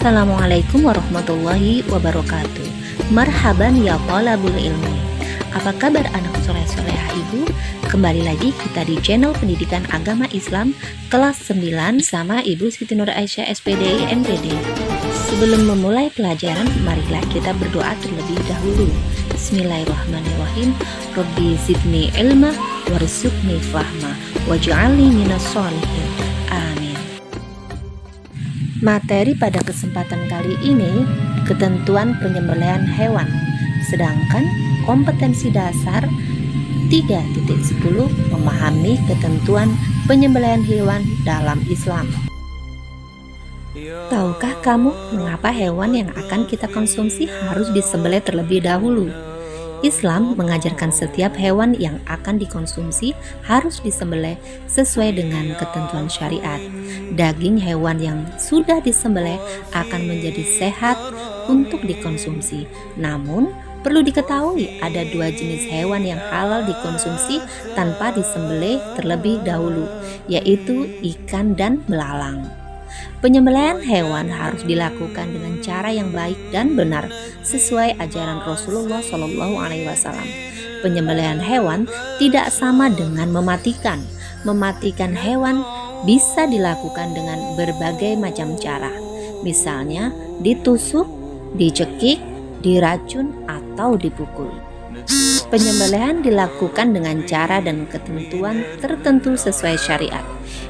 Assalamualaikum warahmatullahi wabarakatuh. Marhaban ya talabul ilmi. Apa kabar anak soleh-solehah ibu? Kembali lagi kita di channel pendidikan agama Islam kelas 9 sama Ibu Siti Nur Aisyah SPDI NPD. Sebelum memulai pelajaran, marilah kita berdoa terlebih dahulu. Bismillahirrahmanirrahim. Rabbi zidni ilma warzuqni fahma waj'alni minas sholihin. Amin. Materi pada kesempatan kali ini ketentuan penyembelihan hewan, sedangkan kompetensi dasar 3.10 memahami ketentuan penyembelihan hewan dalam Islam. Tahukah kamu mengapa hewan yang akan kita konsumsi harus disembelih terlebih dahulu? Islam mengajarkan setiap hewan yang akan dikonsumsi harus disembelih sesuai dengan ketentuan syariat. Daging hewan yang sudah disembelih akan menjadi sehat untuk dikonsumsi. Namun, perlu diketahui ada dua jenis hewan yang halal dikonsumsi tanpa disembelih terlebih dahulu, yaitu ikan dan belalang. Penyembelihan hewan harus dilakukan dengan cara yang baik dan benar sesuai ajaran Rasulullah SAW. Penyembelihan hewan tidak sama dengan mematikan. Mematikan hewan bisa dilakukan dengan berbagai macam cara, misalnya ditusuk, dicekik, diracun, atau dipukul. Penyembelihan dilakukan dengan cara dan ketentuan tertentu sesuai syariat.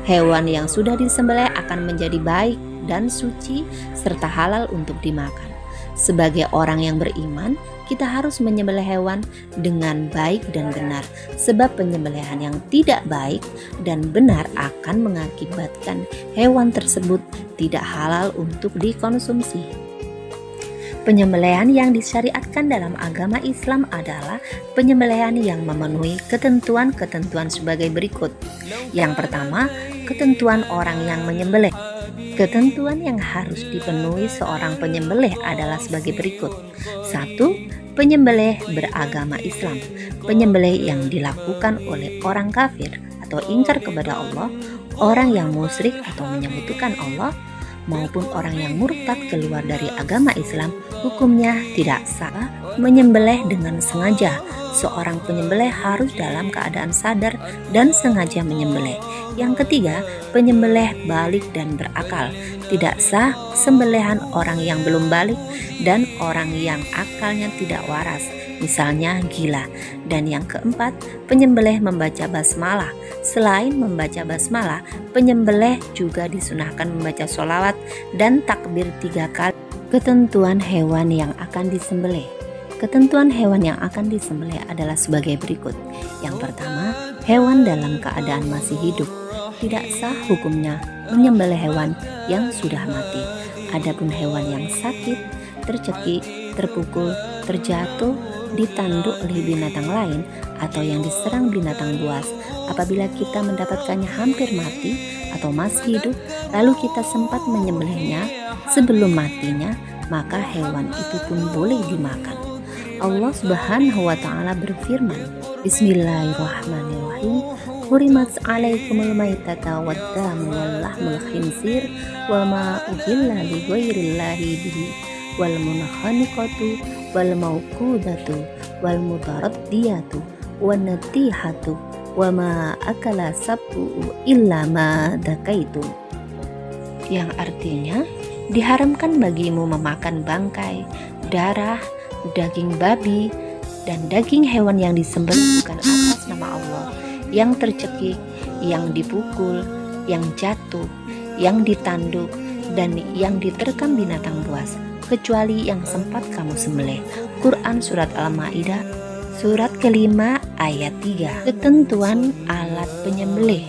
Hewan yang sudah disembelih akan menjadi baik dan suci serta halal untuk dimakan. Sebagai orang yang beriman, kita harus menyembelih hewan dengan baik dan benar, sebab penyembelihan yang tidak baik dan benar akan mengakibatkan hewan tersebut tidak halal untuk dikonsumsi. Penyembelihan yang disyariatkan dalam agama Islam adalah penyembelihan yang memenuhi ketentuan-ketentuan sebagai berikut. Yang pertama, ketentuan orang yang menyembelih. Ketentuan yang harus dipenuhi seorang penyembelih adalah sebagai berikut. 1. Penyembelih beragama Islam. Penyembelih yang dilakukan oleh orang kafir atau ingkar kepada Allah, orang yang musyrik atau menyekutukan Allah, maupun orang yang murtad keluar dari agama Islam, hukumnya tidak sah. Menyembelih dengan sengaja. Seorang penyembelih harus dalam keadaan sadar dan sengaja menyembelih. Yang ketiga, penyembelih balik dan berakal. Tidak sah sembelihan orang yang belum balik dan orang yang akalnya tidak waras, misalnya gila. Dan yang keempat, penyembelih membaca basmalah. Selain membaca basmalah, penyembelih juga disunahkan membaca sholawat dan takbir 3 kali. Ketentuan hewan yang akan disembelih. Ketentuan hewan yang akan disembelih adalah sebagai berikut. Yang pertama, hewan dalam keadaan masih hidup. Tidak sah hukumnya menyembelih hewan yang sudah mati. Adapun hewan yang sakit, tercekik, terpukul, terjatuh, ditanduk oleh binatang lain, atau yang diserang binatang buas, apabila kita mendapatkannya hampir mati atau masih hidup, lalu kita sempat menyembelihnya sebelum matinya, maka hewan itu pun boleh dimakan. Allah Subhanahu wa ta'ala berfirman, Bismillahirrahmanirrahim. Hurimat 'alaikumul maitata wad-damu wal lahmul khinzir wa ma uhilla li ghairillahi bihi wal munkhaniqatu wal mauqudatu wal mutaraddiyatu wan natihatu wa ma akala sab'u illa ma dakaitum. Yang artinya, diharamkan bagimu memakan bangkai, darah, daging babi, dan daging hewan yang disembelih bukan atas nama Allah, yang tercekik, yang dipukul, yang jatuh, yang ditanduk, dan yang diterkam binatang buas, kecuali yang sempat kamu sembelih. Quran Surat Al-Ma'idah Surat kelima ayat 3. Ketentuan alat penyembelih.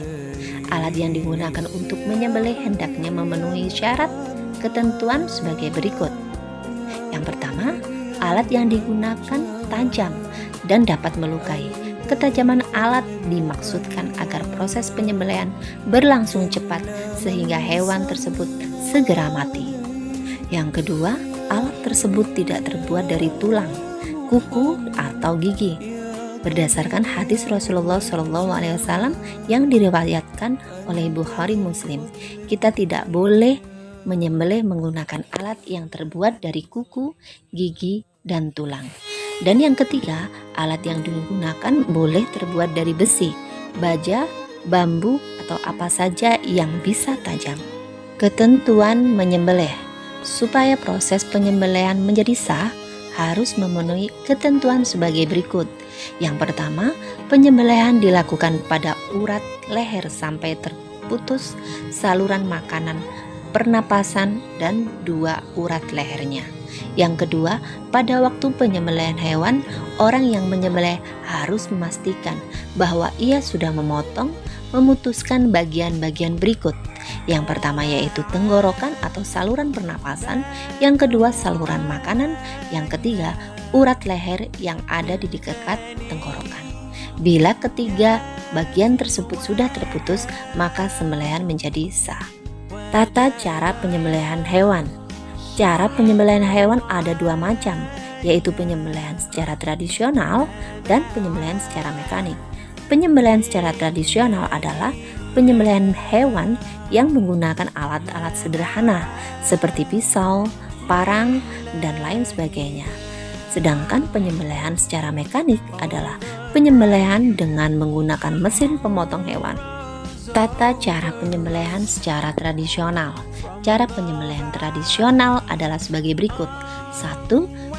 Alat yang digunakan untuk menyembelih hendaknya memenuhi syarat ketentuan sebagai berikut. Yang pertama, alat yang digunakan tajam dan dapat melukai. Ketajaman alat dimaksudkan agar proses penyembelihan berlangsung cepat sehingga hewan tersebut segera mati. Yang kedua, alat tersebut tidak terbuat dari tulang, kuku, atau gigi. Berdasarkan hadis Rasulullah SAW yang diriwayatkan oleh Bukhari Muslim, kita tidak boleh menyembelih menggunakan alat yang terbuat dari kuku, gigi, dan tulang. Dan yang ketiga, alat yang digunakan boleh terbuat dari besi, baja, bambu, atau apa saja yang bisa tajam. Ketentuan menyembelih. Supaya proses penyembelihan menjadi sah, harus memenuhi ketentuan sebagai berikut. Yang pertama, penyembelihan dilakukan pada urat leher sampai terputus saluran makanan, pernapasan, dan 2 urat lehernya. Yang kedua, pada waktu penyembelihan hewan, orang yang menyembelih harus memastikan bahwa ia sudah memutuskan bagian-bagian berikut. Yang pertama yaitu tenggorokan atau saluran pernapasan, yang kedua saluran makanan, yang ketiga urat leher yang ada di dekat tenggorokan. Bila ketiga bagian tersebut sudah terputus, maka sembelihan menjadi sah. Tata cara penyembelihan hewan. Cara penyembelihan hewan ada 2 macam, yaitu penyembelihan secara tradisional dan penyembelihan secara mekanik. Penyembelihan secara tradisional adalah penyembelihan hewan yang menggunakan alat-alat sederhana seperti pisau, parang, dan lain sebagainya. Sedangkan penyembelihan secara mekanik adalah penyembelihan dengan menggunakan mesin pemotong hewan. Tata cara penyembelihan secara tradisional. Cara penyembelihan tradisional adalah sebagai berikut. 1.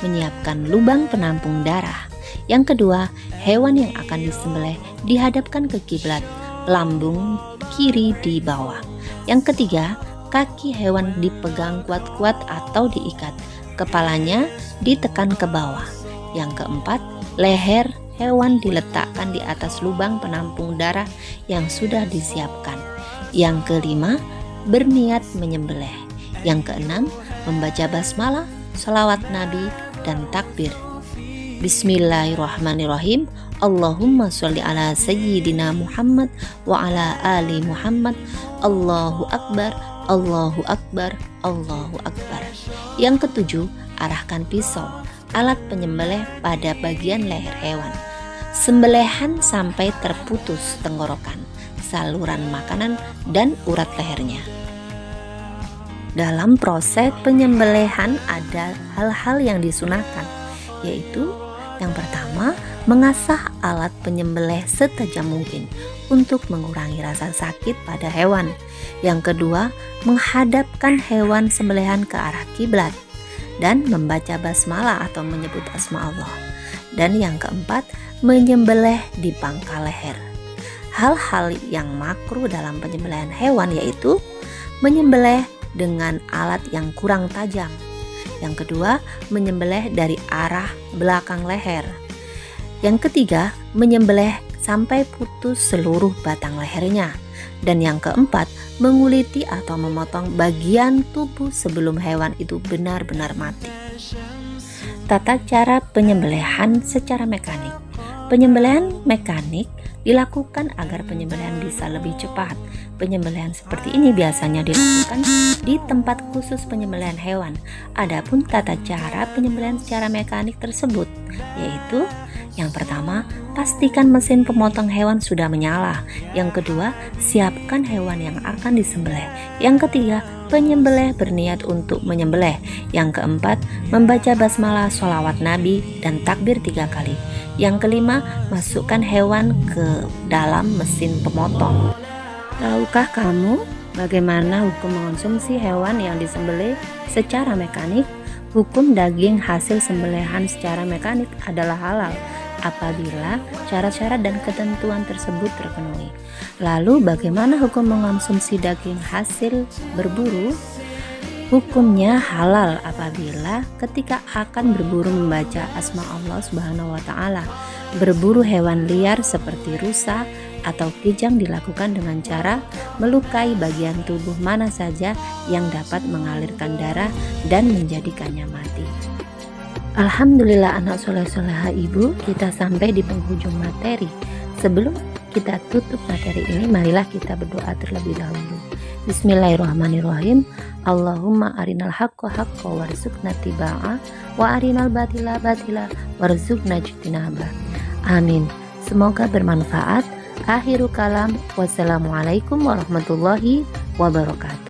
Menyiapkan lubang penampung darah. Yang kedua, hewan yang akan disembelih dihadapkan ke kiblat, lambung kiri di bawah. Yang ketiga, kaki hewan dipegang kuat-kuat atau diikat, kepalanya ditekan ke bawah. Yang keempat, leher hewan diletakkan di atas lubang penampung darah yang sudah disiapkan. Yang kelima, berniat menyembelih. Yang keenam, membaca basmalah, sholawat Nabi, dan takbir. Bismillahirrahmanirrahim. Allahumma sholli ala sayyidina Muhammad wa ala ali Muhammad. Allahu akbar, Allahu akbar, Allahu akbar. Yang ketujuh, arahkan pisau, alat penyembelih pada bagian leher hewan. Sembelihan sampai terputus tenggorokan, saluran makanan, dan urat lehernya. Dalam proses penyembelihan ada hal-hal yang disunahkan, yaitu yang pertama, mengasah alat penyembelih setajam mungkin untuk mengurangi rasa sakit pada hewan. Yang kedua, menghadapkan hewan sembelihan ke arah kiblat dan membaca basmalah atau menyebut asma Allah. Dan yang keempat, menyembelih di pangkal leher. Hal-hal yang makruh dalam penyembelihan hewan yaitu menyembelih dengan alat yang kurang tajam. Yang kedua, menyembelih dari arah belakang leher. Yang ketiga, menyembelih sampai putus seluruh batang lehernya. Dan yang keempat, menguliti atau memotong bagian tubuh sebelum hewan itu benar-benar mati. Tata cara penyembelihan secara mekanik. Penyembelihan mekanik dilakukan agar penyembelihan bisa lebih cepat. Penyembelihan seperti ini biasanya dilakukan di tempat khusus penyembelihan hewan. Adapun tata cara penyembelihan secara mekanik tersebut yaitu yang pertama, pastikan mesin pemotong hewan sudah menyala. Yang kedua, siapkan hewan yang akan disembelih. Yang ketiga, penyembelih berniat untuk menyembelih. Yang keempat, membaca basmalah, sholawat Nabi, dan takbir 3 kali. Yang kelima, masukkan hewan ke dalam mesin pemotong. Tahukah kamu bagaimana hukum mengonsumsi hewan yang disembelih secara mekanik? Hukum daging hasil sembelihan secara mekanik adalah halal apabila syarat-syarat dan ketentuan tersebut terpenuhi. Lalu bagaimana hukum mengonsumsi daging hasil berburu? Hukumnya halal apabila ketika akan berburu membaca asma Allah Subhanahu wa taala. Berburu hewan liar seperti rusa atau kijang dilakukan dengan cara melukai bagian tubuh mana saja yang dapat mengalirkan darah dan menjadikannya mati. Alhamdulillah anak soleh-soleha ibu, kita sampai di penghujung materi. Sebelum kita tutup materi ini, marilah kita berdoa terlebih dahulu. Bismillahirrahmanirrahim. Allahumma arinal haqqa haqqa warzuqna tibaa wa arinal batila batila warzuqna jitinaba. Amin. Semoga bermanfaat. Akhirul kalam. Wassalamualaikum warahmatullahi wabarakatuh.